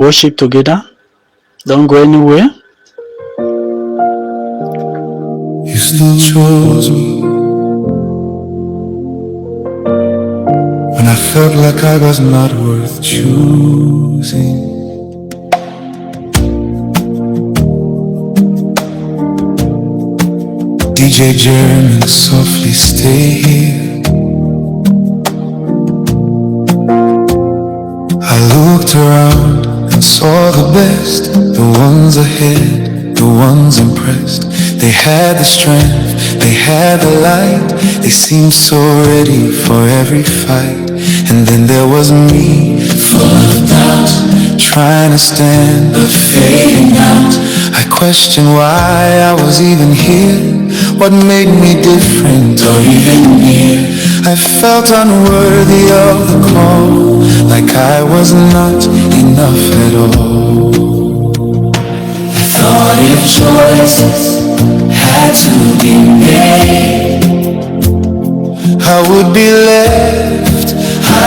worship together. Don't go anywhere. You still chose me when I felt like I was not worth choosing. DJ Jerryman, softly stay here. I looked around and saw the best, the ones ahead, the ones impressed. They had the strength, they had the light, they seemed so ready for every fight. And then there was me, full of doubt, trying to stand but fading out. I questioned why I was even here, what made me different or even near. I felt unworthy of the call, like I was not enough at all. I thought if choices had to be made, I would be left,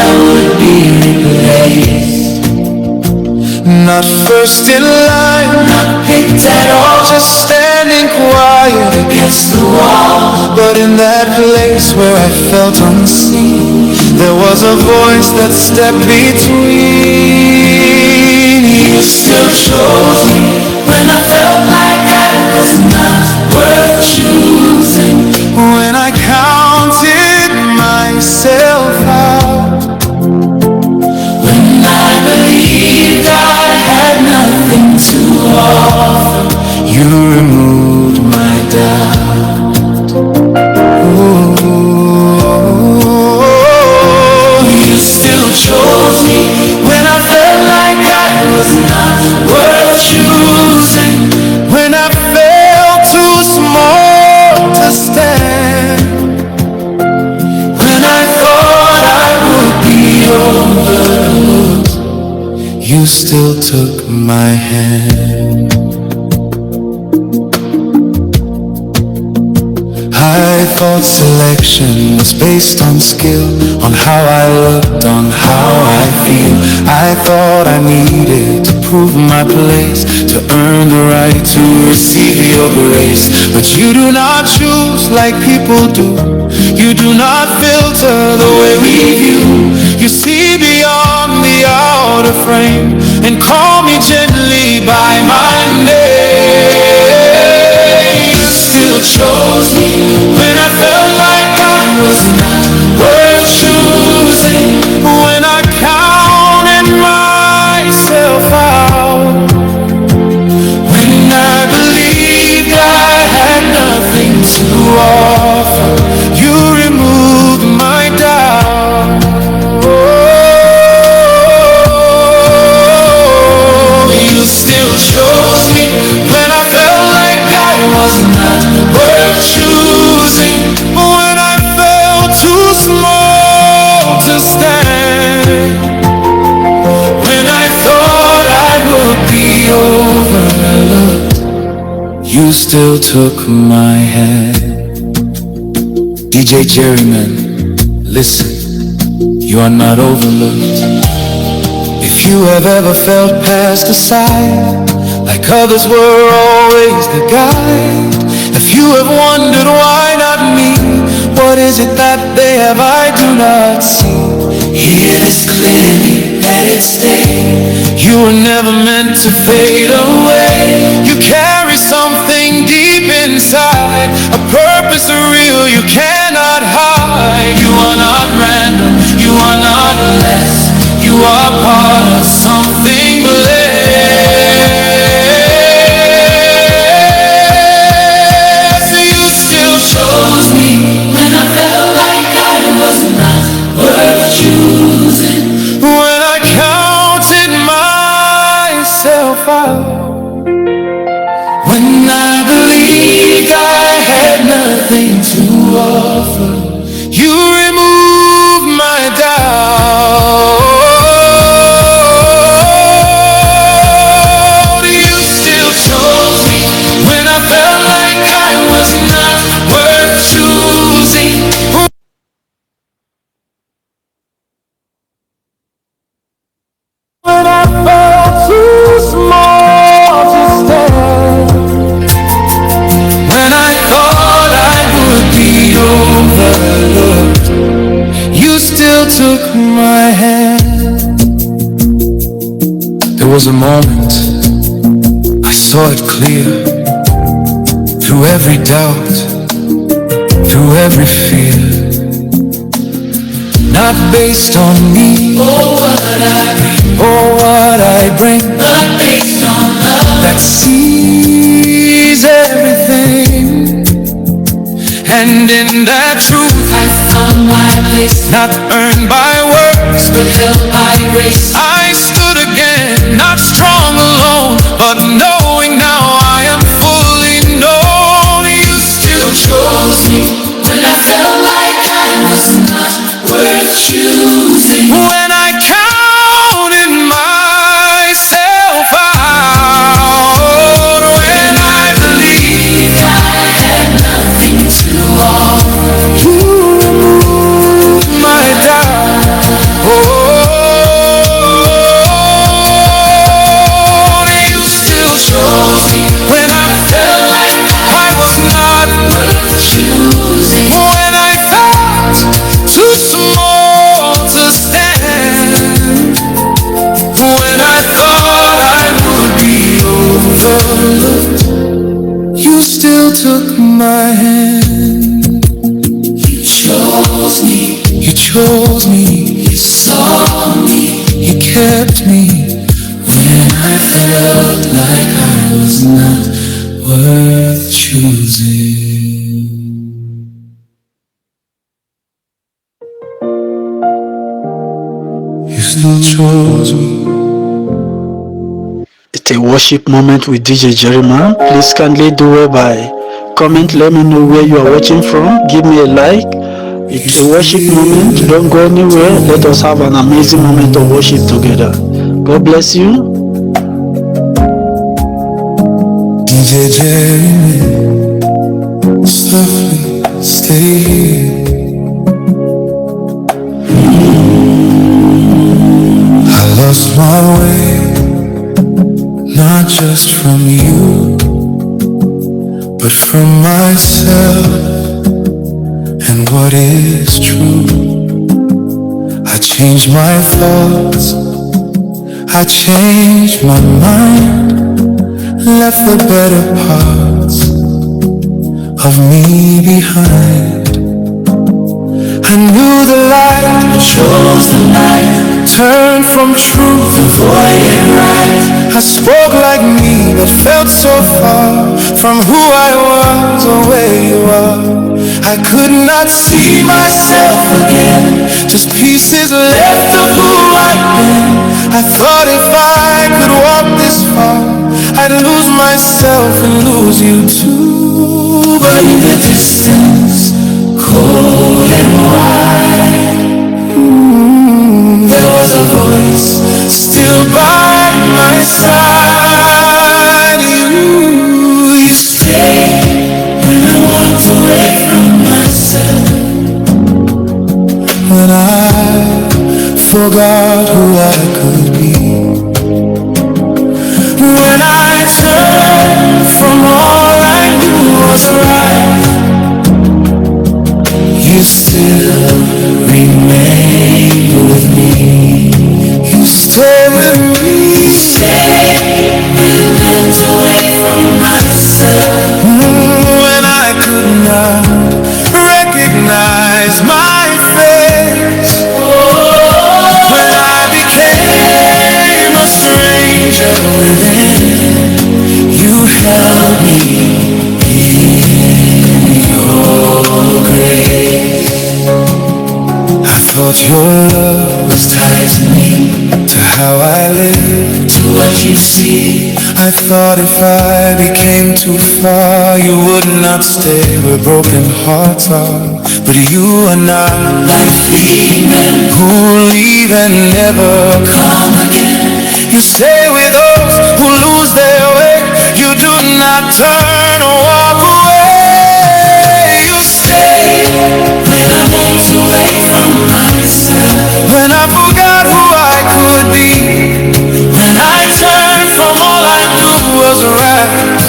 I would be replaced. Not first in line, not picked at all, just standing quiet against the wall. But in that place where I felt unseen, there was a voice that stepped between. You still chose me when I felt like I was not worth choosing. When I counted myself out, when I believed I had nothing to offer, you removed my doubt. Ooh, you still chose me when I felt like I was not worth choosing. When I felt too small to stand. When I thought I would be overlooked, you still took my hand. I thought selection was based on skill, on how I looked, on how I feel. I thought I needed to prove my place, to earn the right to receive your grace. But you do not choose like people do. You do not filter the way we view. You see beyond the outer frame and call me gently by my name. You still chose me when I felt like I was not worth choosing. When I counted myself out, when I believed I had nothing to offer, you removed my doubt. Oh, you still chose me when I felt like I was not worth choosing. When I felt too small to stand. When I thought I would be overlooked, you still took my hand. DJ Jerryman, listen, you are not overlooked. If you have ever felt passed aside, like others were always the guide, if you have wondered why not me, what is it that they have I do not see? Hear this clearly, let it stay. You were never meant to fade away. You carry something deep inside, a purpose real you cannot hide. You are not random, you are not less. You are part of something blessed. You still chose me when I felt like I was not worth choosing. When I counted myself out, when I believed I had nothing to offer, you removed my doubt. You still chose me when I felt like I was not worth choosing. When I felt too was a moment I saw it clear. Through every doubt, through every fear. Not based on me, or what I bring, but based on love that sees everything. And in that truth I found my place, not earned by works, but held by grace. I stood again, not strong alone, but knowing now I am fully known. You still chose me when I felt like I was not worth choosing. When I counted myself out, when I believed I had nothing to offer, you removed my doubt. You still chose me when I felt like I was not worth choosing. When I felt too small to stand, when I thought I would be overlooked, you still took my hand. You chose me, you chose me, you saw me, you kept me when I felt like I was not worth choosing. You still chose me. It's a worship moment with DJ Jerryman. Please kindly do it by comment. Let me know where you are watching from. Give me a like. It's a worship moment. Don't go anywhere. Let us have an amazing moment of worship together. God bless you. DJ Jerryman, softly stay here. I lost my way, not just from you, but from myself and what is true. I changed my thoughts, I changed my mind, left the better parts of me behind. I knew the light, chose the light, turned from truth, avoided right. I spoke like me, but felt so far from who I was or where you are. I could not see myself again, just pieces left of who I've been. I thought if I could walk this far, I'd lose myself and lose you too. But in the distance, cold and wide, there was a voice still by my side. You stayed when I walked away from myself, when I forgot who I could be, when I turned from all I knew was right. You still remain with me. You stay with me. You stay when I went away from myself, when I could not recognize my face, when I became a stranger within. You held me in your grace. I thought your love was tied to me, to how I live, to what you see. I thought if I became too far, you would not stay where broken hearts are. But you are not like fleeting men who leave and never come again. You stay with those who lose their way. You do not turn or walk away. You stay when I walked away from myself, when I forgot who I could be, when I turned from all I knew was right.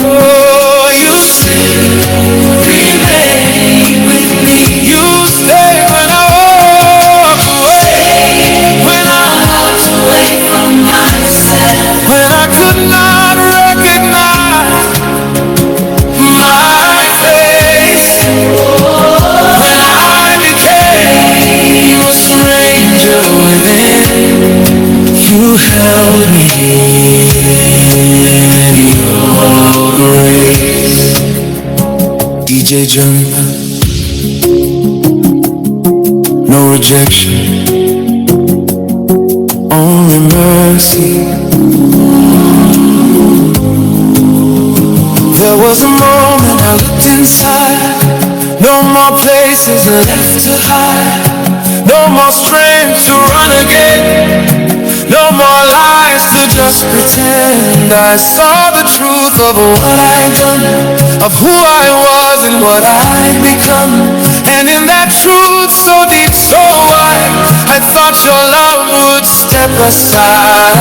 Oh, you still remain with me. You stay when I walk away, when I walked away from myself. DJ Jerryman, no rejection, only mercy. There was a moment I looked inside, no more places left to hide, no more strength to run again, no more lies to just pretend. I saw the truth of what I'd done, of who I was and what I'd become. And in that truth so deep, so wide, I thought your love would step aside.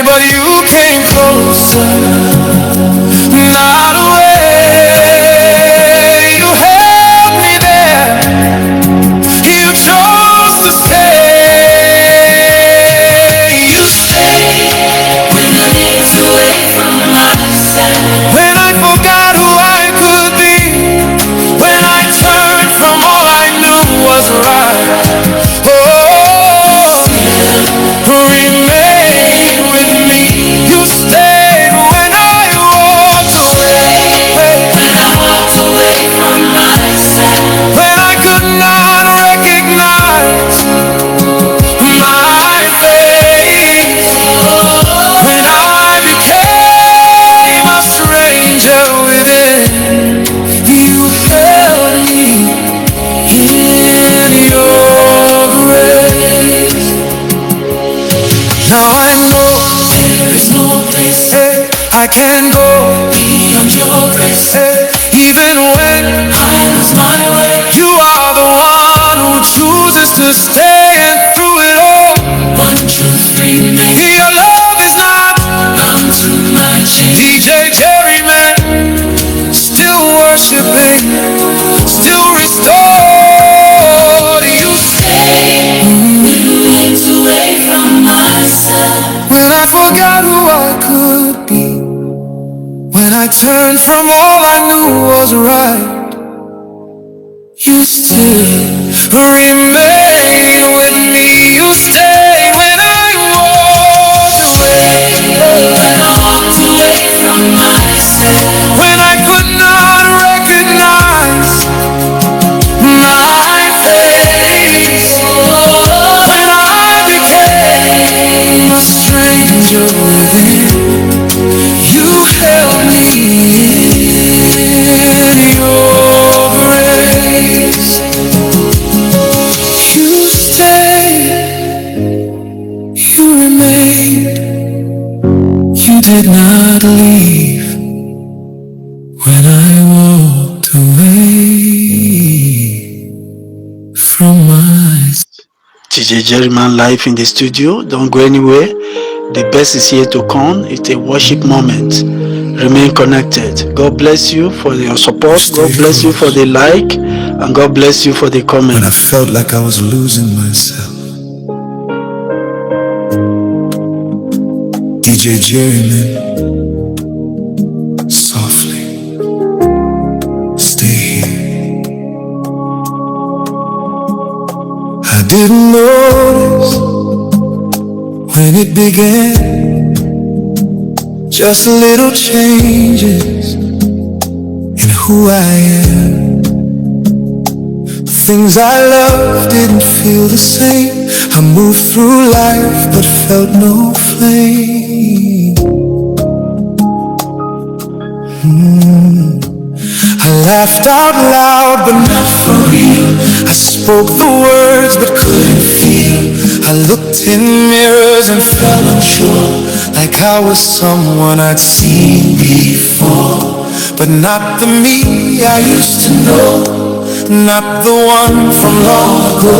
But you came closer, not away. You held me there, you chose to stay. You stayed when I walked away from myself, when I forgot who I could be, when I turned from all I knew was right. Oh, remain with me. You stayed when I walked away, when I walked away from myself, when I could not recognize my face, when I became a stranger within. You held me in your grace. Now I know there is no place I can go beyond your grace. Even when I lose my way, you are the one who chooses to stay. And through it all, one truth remains: your love is not bound to my chains. DJ Jerryman, still worshiping, still restored. You stay when I went away from myself, when I forgot who I could be, when I turned from all I knew was right. You stay, remain with me. You stay when I walked away, when I walked away from myself, when I could not recognize my face, when I became a stranger within. You held me in your grace. You stayed, you remained, you did not leave when I walked away from myself. DJ Jerryman live in the studio. Don't go anywhere. The best is here to come. It's a worship moment. Remain connected. God bless you for your support. God bless you for the like. And God bless you for the comment. When I felt like I was losing myself, DJ Jerryman, softly, stay here. I didn't notice when it began, just little changes in who I am. Things I loved didn't feel the same. I moved through life but felt no flame. I laughed out loud but not for real. I spoke the words but couldn't feel. I looked in mirrors and felt unsure, like I was someone I'd seen before, but not the me I used to know, not the one from long ago.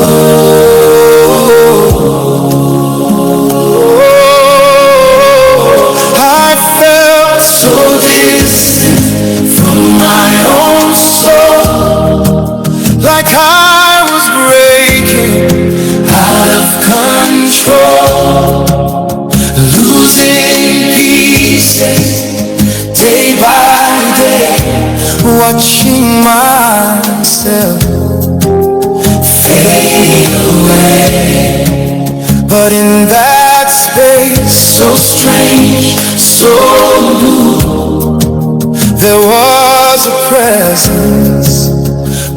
I felt so distant from my own soul, like I was breaking out of control, losing pieces day by day, watching myself fade away. But in that space, so strange, so new. There was a presence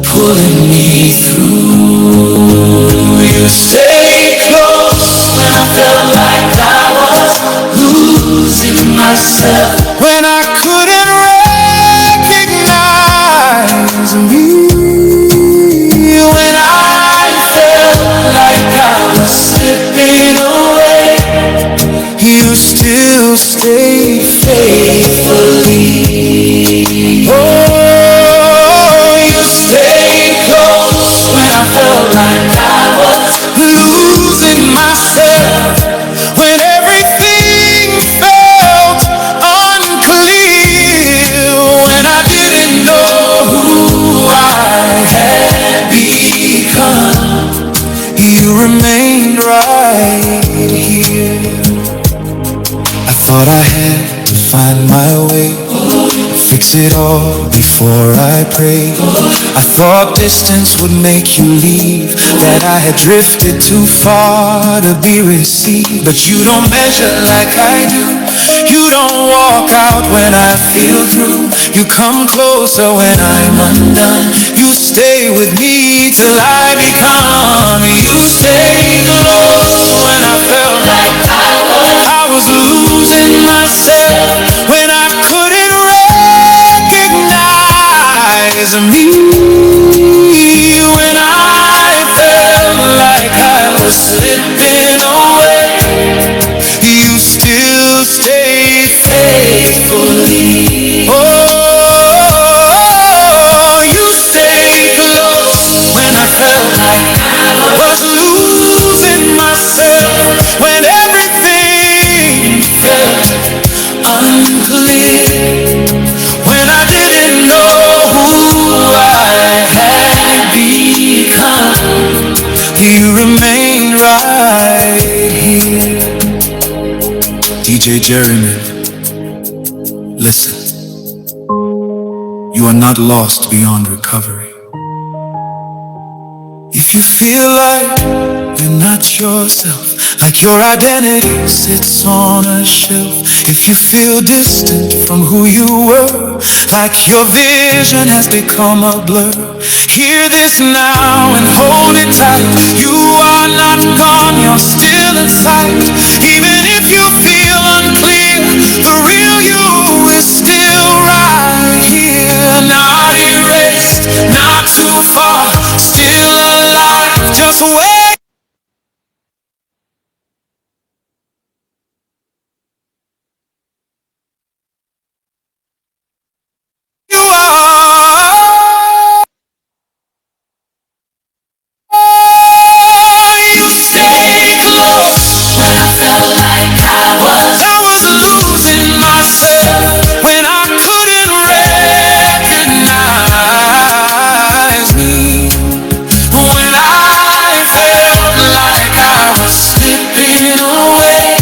pulling me through. You stayed close when I felt like I was losing myself, when I couldn't recognize me, when I felt like I was slipping away. You still stay faithfully. Oh, you stay close when I felt like I was losing myself, when everything felt unclear, when I didn't know who I had become. You remained right here. I thought I had to find my way, fix it all before I prayed. I thought distance would make you leave, that I had drifted too far to be received. But you don't measure like I do. You don't walk out when I feel through. You come closer when I'm undone. You stay with me till I become. You stay close when I felt like I was losing myself, when I couldn't recognize me, when I felt like I was slipping away. You still stayed faithfully. Oh, you stayed close when I felt like I was losing myself, when everything felt unclear, when I didn't know who I had become. You remain right here. DJ Jerryman, listen. You are not lost beyond recovery. If you feel like you're not yourself, like your identity sits on a shelf, if you feel distant from who you were, like your vision has become a blur, hear this now and hold it tight. You are not gone, you're still in sight. Even if you feel unclear, the real you is still right here. Not erased, not too far, still alive, just wait. You are. You stay close when I felt like I was losing myself, when I couldn't recognize me, when I felt like I was slipping away.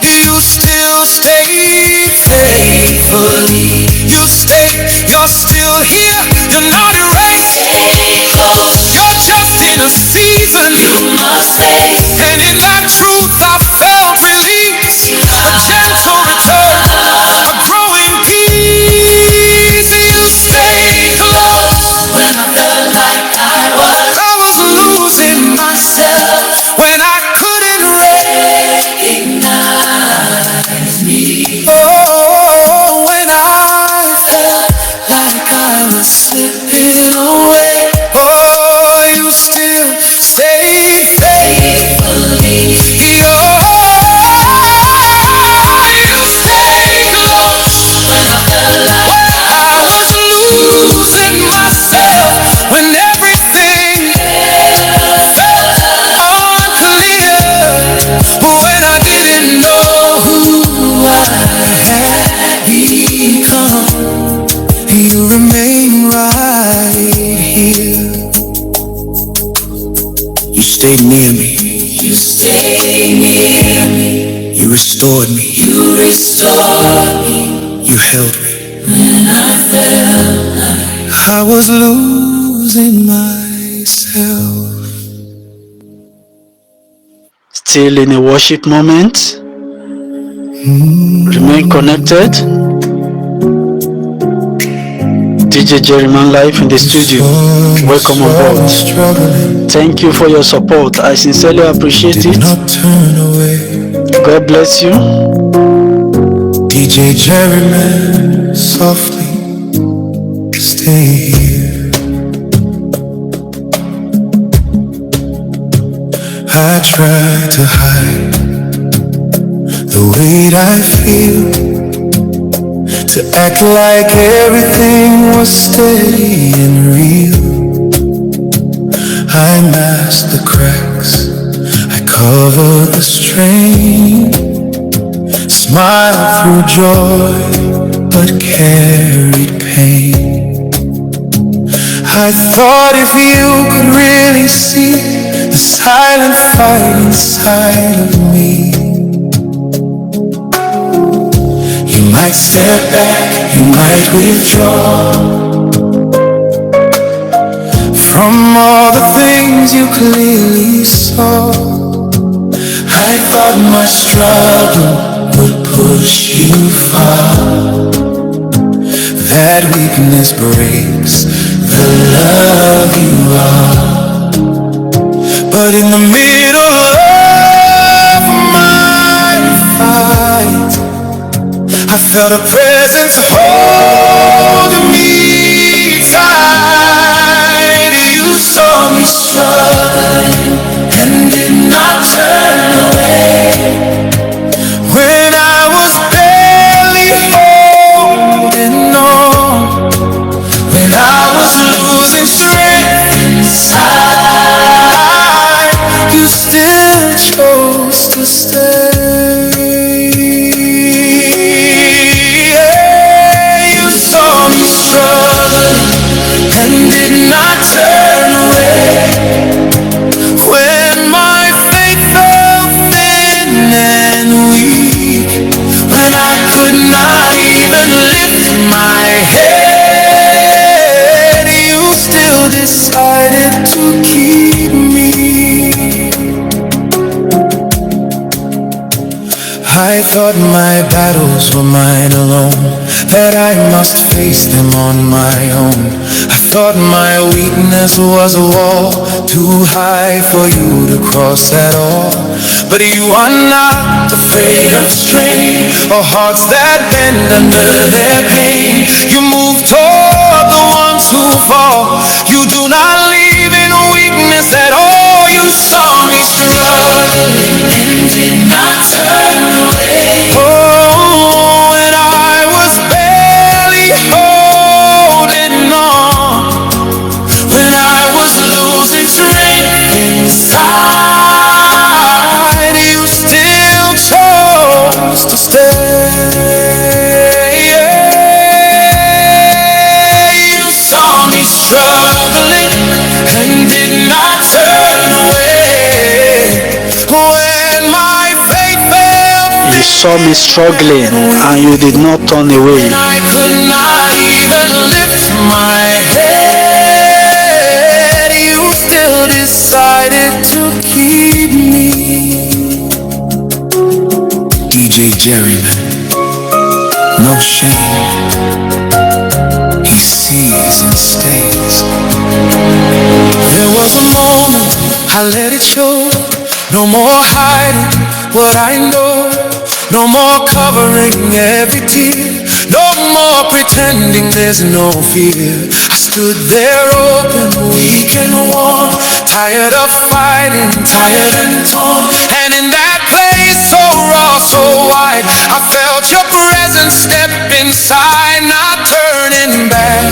You still stay faithfully. You're still here, you're not erased. You're just in a season, and in that truth I felt release, a gentle return, a growing peace. You stay close when I felt like I was losing myself, when I couldn't recognize me. Oh, when I felt like I was slipping away. Oh, you still stay faithfully. Oh, you stay close when I felt like I was losing myself, when everything felt unclear, when I didn't know who I had become. You remain right here. You stayed near me. You stayed near me. You restored me. You restored me. You held me when I felt like I was losing myself. still in a worship moment. Remain connected. DJ Jerryman live in the studio. Welcome on board. Thank you for your support. I sincerely appreciate it. God bless you. DJ Jerryman, softly stay here. I try to hide the weight I feel, to act like everything was steady and real. I mask the cracks, I cover the strain, smile through joy, but carried pain. I thought if you could really see the silent fight inside of me, you might step back, you might withdraw from all the things you clearly saw. I thought my struggle would push you far. That weakness breaks the love you are. But in the middle of my fight, I felt a presence holding me tight. You saw me struggling and did not turn away. When I was barely holding on, when I was losing strength inside, you still chose to stay. You saw me struggling and did not turn away. When my faith felt thin and weak, when I could not even lift my head, you still decided to keep me. I thought my battles were mine alone, that I must face them on my own. I thought my weakness was a wall too high for you to cross at all. But you are not afraid of strain or hearts that bend under their pain. You move toward the ones who fall. You do not leave in weakness at all. You saw me struggling and did not turn away. Oh, and I was barely holding on, when I was losing strength inside, you still chose to stay. You saw me struggling and did not turn away. When my faith fell, You saw me struggling and you did not turn away. I could not even lift my head, you still decided to keep me. DJ Jerryman, no shame, he sees and stays. There was a moment I let it show. No more hiding what I know. No more covering every tear. No more pretending there's no fear. I stood there open, weak and warm, tired of fighting, tired and torn. And in that place so raw, so wide, I felt your presence step inside. Not turning back,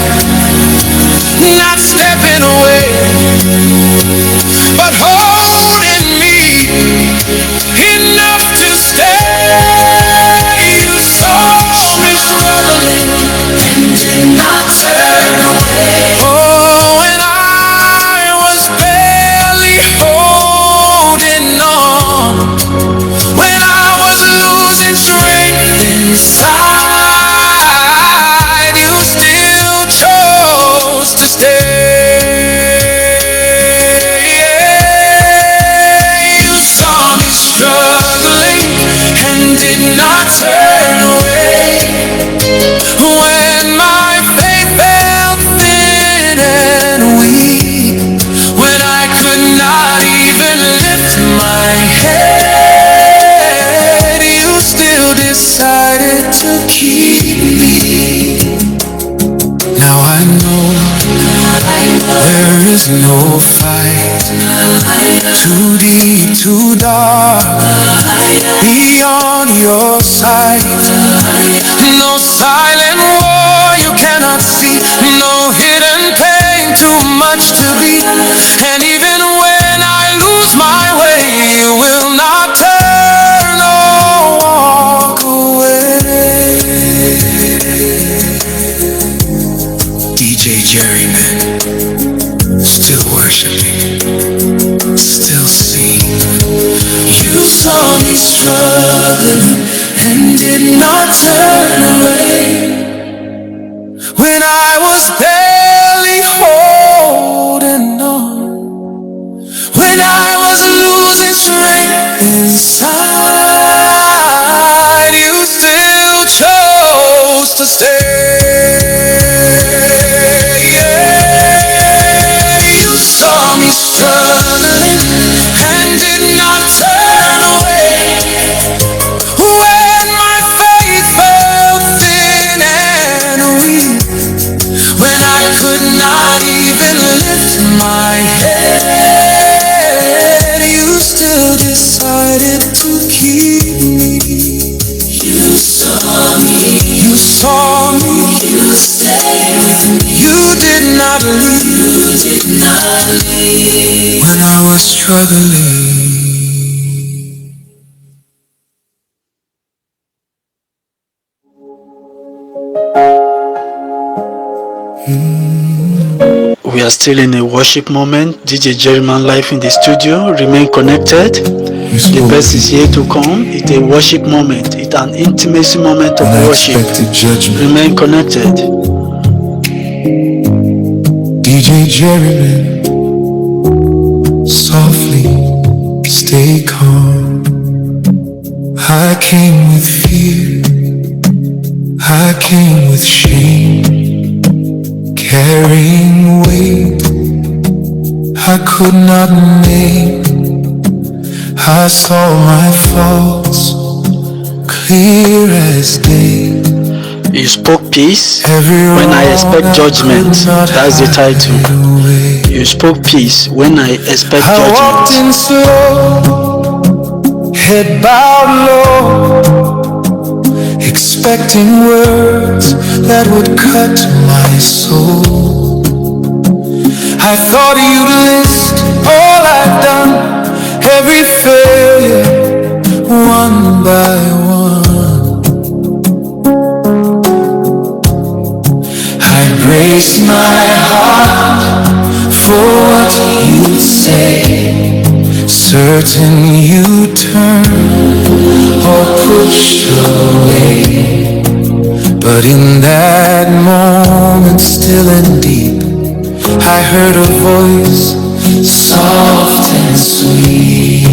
not stepping away, but holding me enough to stay. You saw me struggling and did not turn away. Oh, and I was barely holding on, when I was losing strength decided to keep me. Now I know there is no fight too deep, too dark, beyond your sight. No silent war you cannot see, no hidden pain too much to beat. And even when I lose my way, you will not turn or walk away. DJ Jerryman, still worshiping, still singing. You saw me struggling and did not turn away. When I was barely holding on, when I was losing strength inside, you still chose to stay. Yeah. You saw me struggling and did not turn away. When my faith felt thin and weak, when I could not even lift my head, you still decided to keep me. You saw me, you saw me, you stayed with me. You did not leave, you did not leave when I was struggling. We are still in a worship moment. DJ Jerryman live in the studio. Remain connected. The best is yet to come. It's a worship moment. It's an intimacy moment of worship. Remain connected. DJ Jerryman, softly stay calm. I came with fear, I came with shame, carrying weight I could not name. I saw my faults clear as day. You spoke peace when I expect judgment. That's the title. You spoke peace when I expect judgment. I walked in slow, head bowed low, expecting words that would cut my soul. I thought you'd list all I've done, every failure, one by one. I brace my heart for what you say, certain you turn or push away. But in that moment, still and deep, I heard a voice, soft and sweet.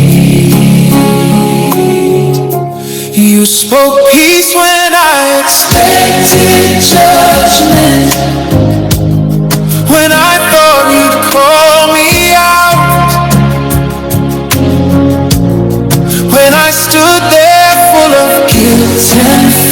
You spoke peace when I expected judgment, when I thought you'd call me out, when I stood there full of guilt and